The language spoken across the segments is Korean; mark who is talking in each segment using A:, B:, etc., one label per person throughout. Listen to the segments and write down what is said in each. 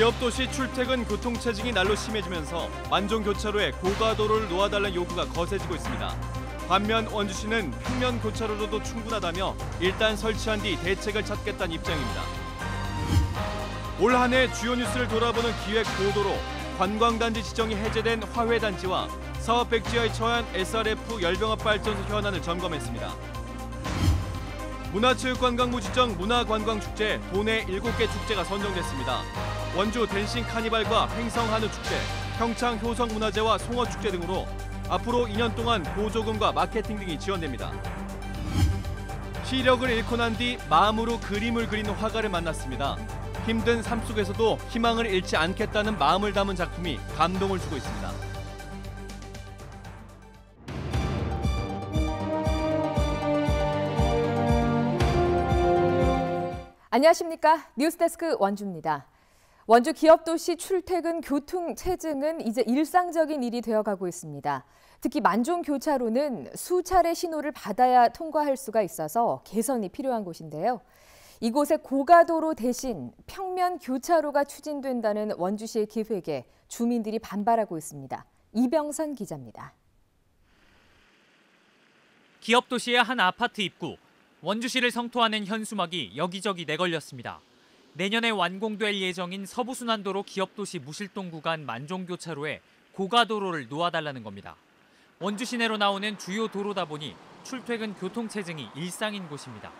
A: 기업도시 출퇴근 교통체증이 날로 심해지면서 만종교차로에 고가도로를 놓아달라는 요구가 거세지고 있습니다. 반면 원주시는 평면 교차로로도 충분하다며 일단 설치한 뒤 대책을 찾겠다는 입장입니다. 올 한 해 주요 뉴스를 돌아보는 기획보도로 관광단지 지정이 해제된 화훼단지와 사업 백지화에 처한 SRF 열병합발전소 현안을 점검했습니다. 문화체육관광부 지정 문화관광축제 도내 7개 축제가 선정됐습니다. 원주 댄싱 카니발과 횡성한우축제, 평창 효성문화제와 송어축제 등으로 앞으로 2년 동안 보조금과 마케팅 등이 지원됩니다. 시력을 잃고 난 뒤 마음으로 그림을 그리는 화가를 만났습니다. 힘든 삶 속에서도 희망을 잃지 않겠다는 마음을 담은 작품이 감동을 주고 있습니다.
B: 안녕하십니까? 뉴스데스크 원주입니다. 원주 기업도시 출퇴근 교통체증은 이제 일상적인 일이 되어가고 있습니다. 특히 만종교차로는 수차례 신호를 받아야 통과할 수가 있어서 개선이 필요한 곳인데요. 이곳에 고가도로 대신 평면 교차로가 추진된다는 원주시의 기획에 주민들이 반발하고 있습니다. 이병선 기자입니다.
C: 기업도시의 한 아파트 입구. 원주시를 성토하는 현수막이 여기저기 내걸렸습니다. 내년에 완공될 예정인 서부순환도로 기업도시 무실동 구간 만종교차로에 고가도로를 놓아달라는 겁니다. 원주 시내로 나오는 주요 도로다 보니 출퇴근 교통체증이 일상인 곳입니다.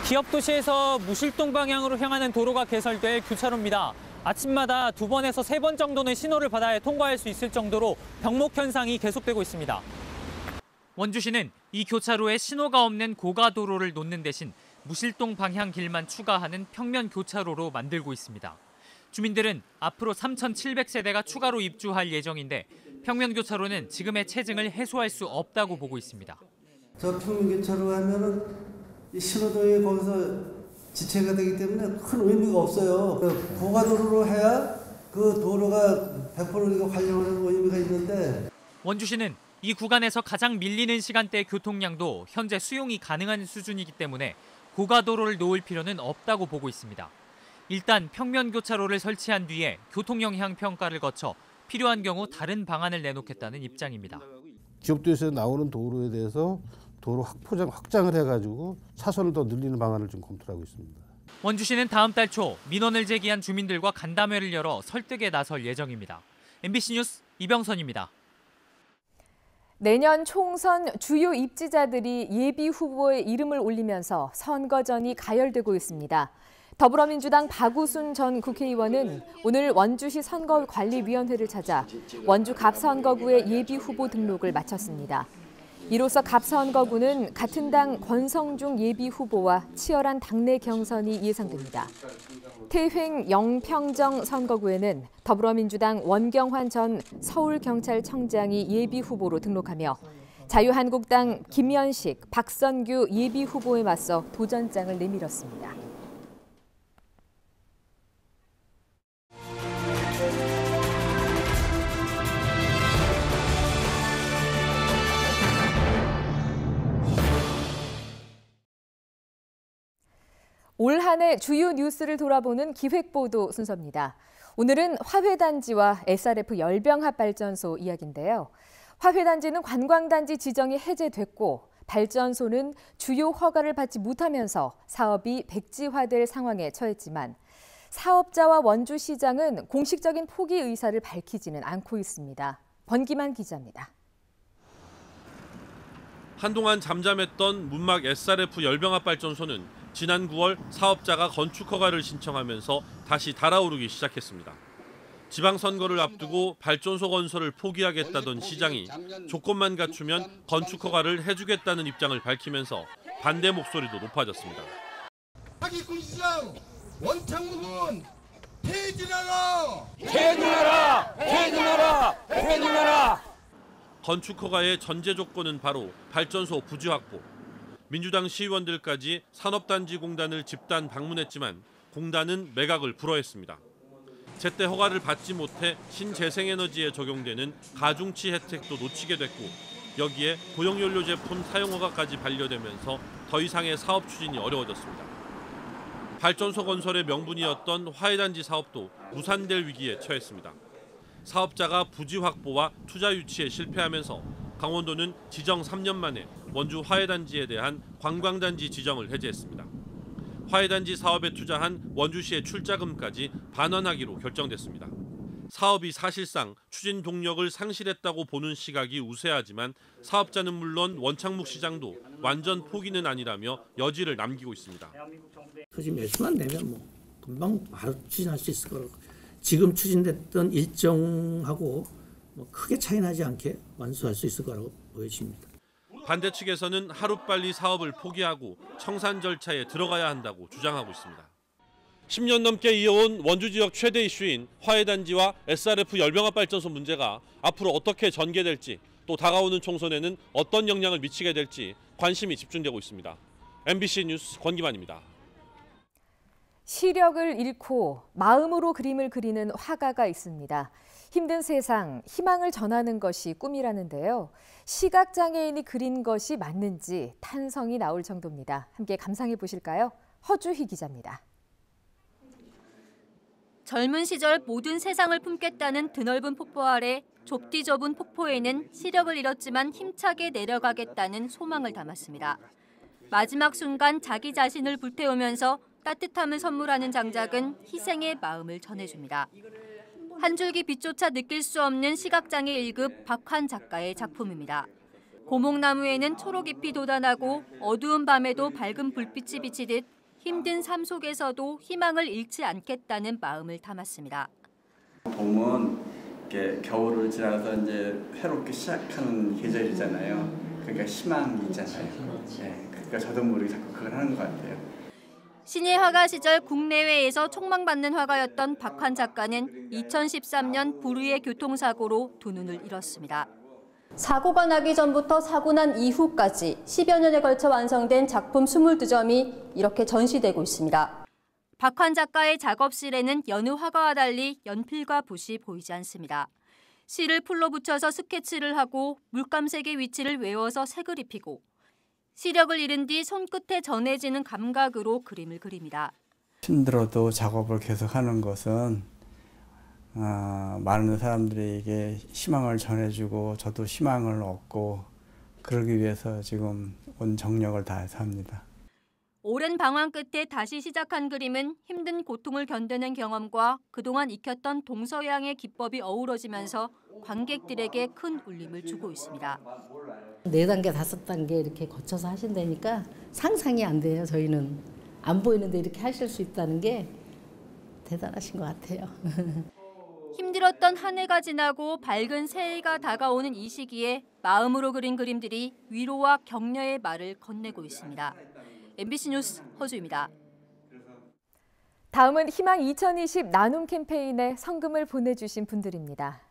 C: 기업도시에서 무실동 방향으로 향하는 도로가 개설될 교차로입니다. 아침마다 2번에서 3번 정도는 신호를 받아야 통과할 수 있을 정도로 병목 현상이 계속되고 있습니다. 원주시는 이 교차로에 신호가 없는 고가도로를 놓는 대신 무실동 방향 길만 추가하는 평면 교차로로 만들고 있습니다. 주민들은 앞으로 3,700세대가 추가로 입주할 예정인데 평면 교차로는 지금의 체증을 해소할 수 없다고 보고 있습니다.
D: 저 평면 교차로 하면은 이 신호등이 거기서 지체가 되기 때문에 큰 의미가 없어요. 고가도로로 해야 그 도로가 100% 관리하는 의미가 있는데.
C: 원주시는 이 구간에서 가장 밀리는 시간대 교통량도 현재 수용이 가능한 수준이기 때문에 고가도로를 놓을 필요는 없다고 보고 있습니다. 일단 평면 교차로를 설치한 뒤에 교통영향 평가를 거쳐 필요한 경우 다른 방안을 내놓겠다는 입장입니다.
E: 기업도에서 나오는 도로에 대해서 도로 확장을 해가지고 차선을 더 늘리는 방안을 좀 검토하고 있습니다.
C: 원주시는 다음 달 초 민원을 제기한 주민들과 간담회를 열어 설득에 나설 예정입니다. MBC 뉴스 이병선입니다.
B: 내년 총선 주요 입지자들이 예비 후보의 이름을 올리면서 선거전이 가열되고 있습니다. 더불어민주당 박우순 전 국회의원은 오늘 원주시 선거관리위원회를 찾아 원주 갑선거구의 예비 후보 등록을 마쳤습니다. 이로써 갑선거구는 같은 당 권성중 예비 후보와 치열한 당내 경선이 예상됩니다. 태횡 영평정 선거구에는 더불어민주당 원경환 전 서울경찰청장이 예비 후보로 등록하며 자유한국당 김연식, 박선규 예비 후보에 맞서 도전장을 내밀었습니다. 올 한 해 주요 뉴스를 돌아보는 기획보도 순서입니다. 오늘은 화훼단지와 SRF 열병합발전소 이야기인데요. 화훼단지는 관광단지 지정이 해제됐고 발전소는 주요 허가를 받지 못하면서 사업이 백지화될 상황에 처했지만 사업자와 원주시장은 공식적인 포기 의사를 밝히지는 않고 있습니다. 번기만 기자입니다.
F: 한동안 잠잠했던 문막 SRF 열병합발전소는 지난 9월 사업자가 건축 허가를 신청하면서 다시 달아오르기 시작했습니다. 지방선거를 앞두고 발전소 건설을 포기하겠다던 시장이 조건만 갖추면 건축 허가를 해주겠다는 입장을 밝히면서 반대 목소리도 높아졌습니다.
G: 사기꾼 시장 원창 부분 퇴진하라!
H: 퇴진하라! 퇴진하라! 퇴진하라!
F: 건축 허가의 전제 조건은 바로 발전소 부지 확보. 민주당 시의원들까지 산업단지공단을 집단 방문했지만 공단은 매각을 불허했습니다. 제때 허가를 받지 못해 신재생에너지에 적용되는 가중치 혜택도 놓치게 됐고 여기에 고용연료 제품 사용 허가까지 반려되면서 더 이상의 사업 추진이 어려워졌습니다. 발전소 건설의 명분이었던 화해단지 사업도 무산될 위기에 처했습니다. 사업자가 부지 확보와 투자 유치에 실패하면서 강원도는 지정 3년 만에 원주 화해단지에 대한 관광단지 지정을 해제했습니다. 화해단지 사업에 투자한 원주시의 출자금까지 반환하기로 결정됐습니다. 사업이 사실상 추진 동력을 상실했다고 보는 시각이 우세하지만 사업자는 물론 원창묵 시장도 완전 포기는 아니라며 여지를 남기고 있습니다.
I: 토지 매수만 되면 뭐 금방 바로 추진할 수 있을 거라고. 지금 추진됐던 일정하고 뭐 크게 차이 나지 않게 완수할 수 있을 거라고 보여집니다.
F: 반대 측에서는 하루빨리 사업을 포기하고 청산 절차에 들어가야 한다고 주장하고 있습니다. 10년 넘게 이어온 원주 지역 최대 이슈인 화해단지와 SRF 열병합 발전소 문제가 앞으로 어떻게 전개될지, 또 다가오는 총선에는 어떤 영향을 미치게 될지 관심이 집중되고 있습니다. MBC 뉴스 권기만입니다.
B: 시력을 잃고 마음으로 그림을 그리는 화가가 있습니다. 힘든 세상, 희망을 전하는 것이 꿈이라는데요. 시각장애인이 그린 것이 맞는지 탄성이 나올 정도입니다. 함께 감상해 보실까요? 허주희 기자입니다.
J: 젊은 시절 모든 세상을 품겠다는 드넓은 폭포 아래 좁디 좁은 폭포에는 시력을 잃었지만 힘차게 내려가겠다는 소망을 담았습니다. 마지막 순간 자기 자신을 불태우면서 따뜻함을 선물하는 장작은 희생의 마음을 전해줍니다. 한 줄기 빛조차 느낄 수 없는 시각장애 1급 박환 작가의 작품입니다. 고목나무에는 초록잎이 돋아나고 어두운 밤에도 밝은 불빛이 비치듯 힘든 삶 속에서도 희망을 잃지 않겠다는 마음을 담았습니다.
K: 봄은 이렇게 겨울을 지나서 이제 새롭게 시작하는 계절이잖아요. 그러니까 희망이 있잖아요. 네, 그러니까 저도 모르게 자꾸 그걸 하는 것 같아요.
J: 신예 화가 시절 국내외에서 촉망받는 화가였던 박환 작가는 2013년 불의의 교통사고로 두 눈을 잃었습니다. 사고가 나기 전부터 사고 난 이후까지 10여 년에 걸쳐 완성된 작품 22점이 이렇게 전시되고 있습니다. 박환 작가의 작업실에는 여느 화가와 달리 연필과 붓이 보이지 않습니다. 실을 풀로 붙여서 스케치를 하고 물감색의 위치를 외워서 색을 입히고 시력을 잃은 뒤 손끝에 전해지는 감각으로 그림을 그립니다.
K: 힘들어도 작업을 계속하는 것은 많은 사람들에게 희망을 전해주고 저도 희망을 얻고 그러기 위해서 지금 온 정력을 다해서 합니다.
J: 오랜 방황 끝에 다시 시작한 그림은 힘든 고통을 견뎌낸 경험과 그동안 익혔던 동서양의 기법이 어우러지면서 관객들에게 큰 울림을 주고 있습니다.
L: 4단계, 5단계 이렇게 거쳐서 하신다니까 상상이 안 돼요. 저희는 안 보이는데 이렇게 하실 수 있다는 게 대단하신 것 같아요.
J: 힘들었던 한 해가 지나고 밝은 새해가 다가오는 이 시기에 마음으로 그린 그림들이 위로와 격려의 말을 건네고 있습니다. MBC 뉴스 허주입니다.
B: 다음은 희망 2020 나눔 캠페인에 성금을 보내주신 분들입니다.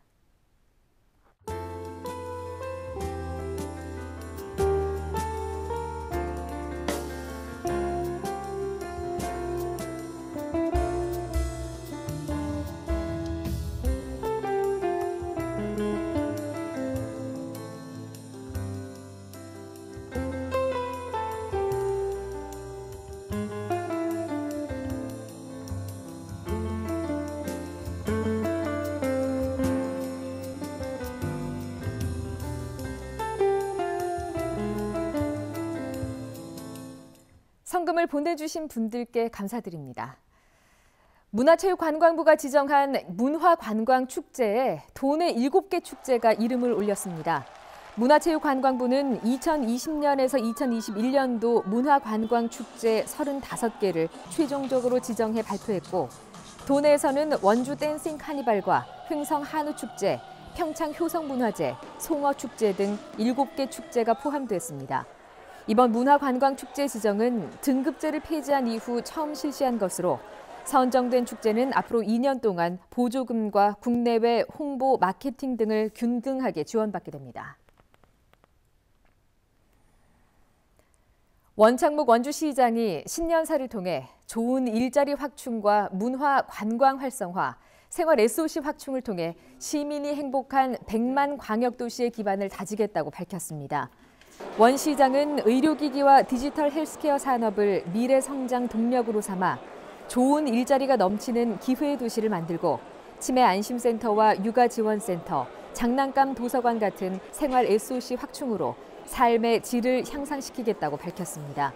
B: 성금을 보내주신 분들께 감사드립니다. 문화체육관광부가 지정한 문화관광축제에 도내 7개 축제가 이름을 올렸습니다. 문화체육관광부는 2020년에서 2021년도 문화관광축제 35개를 최종적으로 지정해 발표했고 도내에서는 원주 댄싱 카니발과 횡성 한우축제, 평창 효성문화제, 송어축제 등 7개 축제가 포함됐습니다. 이번 문화관광축제 지정은 등급제를 폐지한 이후 처음 실시한 것으로 선정된 축제는 앞으로 2년 동안 보조금과 국내외 홍보, 마케팅 등을 균등하게 지원받게 됩니다. 원창묵 원주시장이 신년사를 통해 좋은 일자리 확충과 문화 관광 활성화, 생활 SOC 확충을 통해 시민이 행복한 100만 광역도시의 기반을 다지겠다고 밝혔습니다. 원 시장은 의료기기와 디지털 헬스케어 산업을 미래 성장 동력으로 삼아 좋은 일자리가 넘치는 기회의 도시를 만들고 치매 안심센터와 육아지원센터, 장난감 도서관 같은 생활 SOC 확충으로 삶의 질을 향상시키겠다고 밝혔습니다.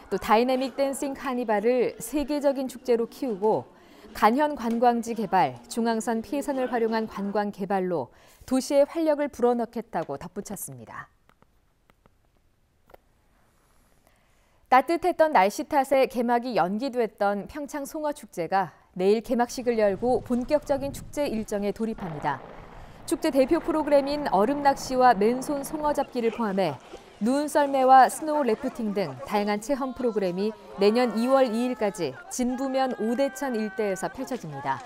B: 또 다이내믹 댄싱 카니발을 세계적인 축제로 키우고 간현 관광지 개발, 중앙선 피해선을 활용한 관광 개발로 도시에 활력을 불어넣겠다고 덧붙였습니다. 따뜻했던 날씨 탓에 개막이 연기됐던 평창 송어축제가 내일 개막식을 열고 본격적인 축제 일정에 돌입합니다. 축제 대표 프로그램인 얼음낚시와 맨손 송어잡기를 포함해 눈썰매와 스노우 래프팅 등 다양한 체험 프로그램이 내년 2월 2일까지 진부면 오대천 일대에서 펼쳐집니다.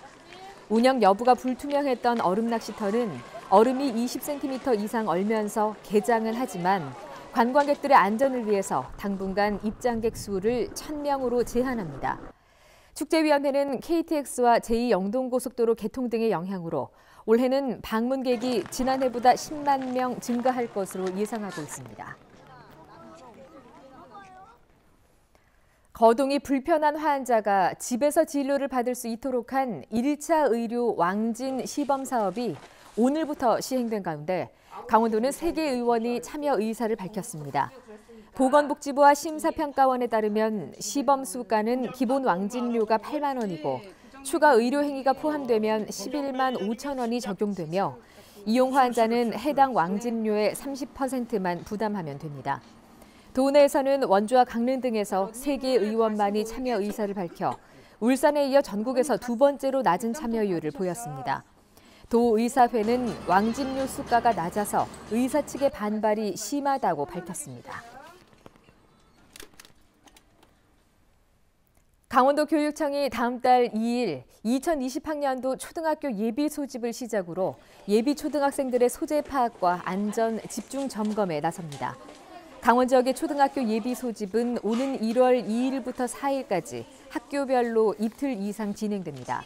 B: 운영 여부가 불투명했던 얼음낚시터는 얼음이 20cm 이상 얼면서 개장은 하지만 관광객들의 안전을 위해서 당분간 입장객 수를 1,000명으로 제한합니다. 축제위원회는 KTX와 제2영동고속도로 개통 등의 영향으로 올해는 방문객이 지난해보다 10만 명 증가할 것으로 예상하고 있습니다. 거동이 불편한 환자가 집에서 진료를 받을 수 있도록 한 1차 의료 왕진 시범 사업이 오늘부터 시행된 가운데 강원도는 3개 의원이 참여 의사를 밝혔습니다. 보건복지부와 심사평가원에 따르면 시범 수가는 기본 왕진료가 8만 원이고 추가 의료 행위가 포함되면 11만 5천 원이 적용되며 이용 환자는 해당 왕진료의 30%만 부담하면 됩니다. 도내에서는 원주와 강릉 등에서 3개 의원만이 참여 의사를 밝혀 울산에 이어 전국에서 2번째로 낮은 참여율을 보였습니다. 도의사회는 왕진료 수가가 낮아서 의사 측의 반발이 심하다고 밝혔습니다. 강원도 교육청이 다음 달 2일 2020학년도 초등학교 예비 소집을 시작으로 예비 초등학생들의 소재 파악과 안전 집중 점검에 나섭니다. 강원 지역의 초등학교 예비 소집은 오는 1월 2일부터 4일까지 학교별로 이틀 이상 진행됩니다.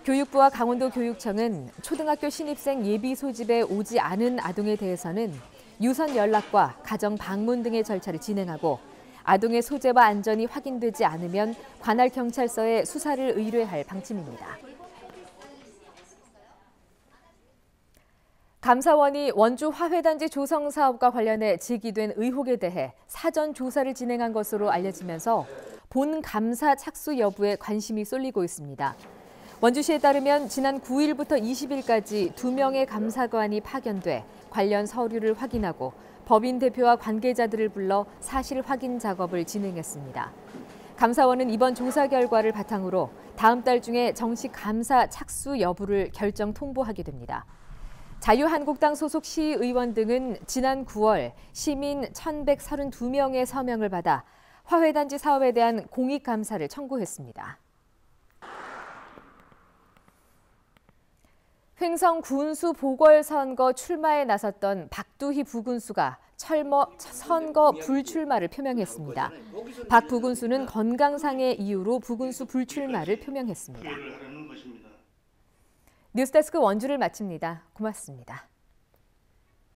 B: 교육부와 강원도 교육청은 초등학교 신입생 예비 소집에 오지 않은 아동에 대해서는 유선 연락과 가정 방문 등의 절차를 진행하고 아동의 소재와 안전이 확인되지 않으면 관할 경찰서에 수사를 의뢰할 방침입니다. 감사원이 원주 화훼단지 조성 사업과 관련해 제기된 의혹에 대해 사전 조사를 진행한 것으로 알려지면서 본 감사 착수 여부에 관심이 쏠리고 있습니다. 원주시에 따르면 지난 9일부터 20일까지 2명의 감사관이 파견돼 관련 서류를 확인하고 법인 대표와 관계자들을 불러 사실 확인 작업을 진행했습니다. 감사원은 이번 조사 결과를 바탕으로 다음 달 중에 정식 감사 착수 여부를 결정 통보하게 됩니다. 자유한국당 소속 시의원 등은 지난 9월 시민 1,132명의 서명을 받아 화훼단지 사업에 대한 공익감사를 청구했습니다. 횡성 군수 보궐선거 출마에 나섰던 박두희 부군수가 선거 불출마를 표명했습니다. 박 부군수는 건강상의 이유로 부군수 불출마를 표명했습니다. 뉴스데스크 원주를 마칩니다. 고맙습니다.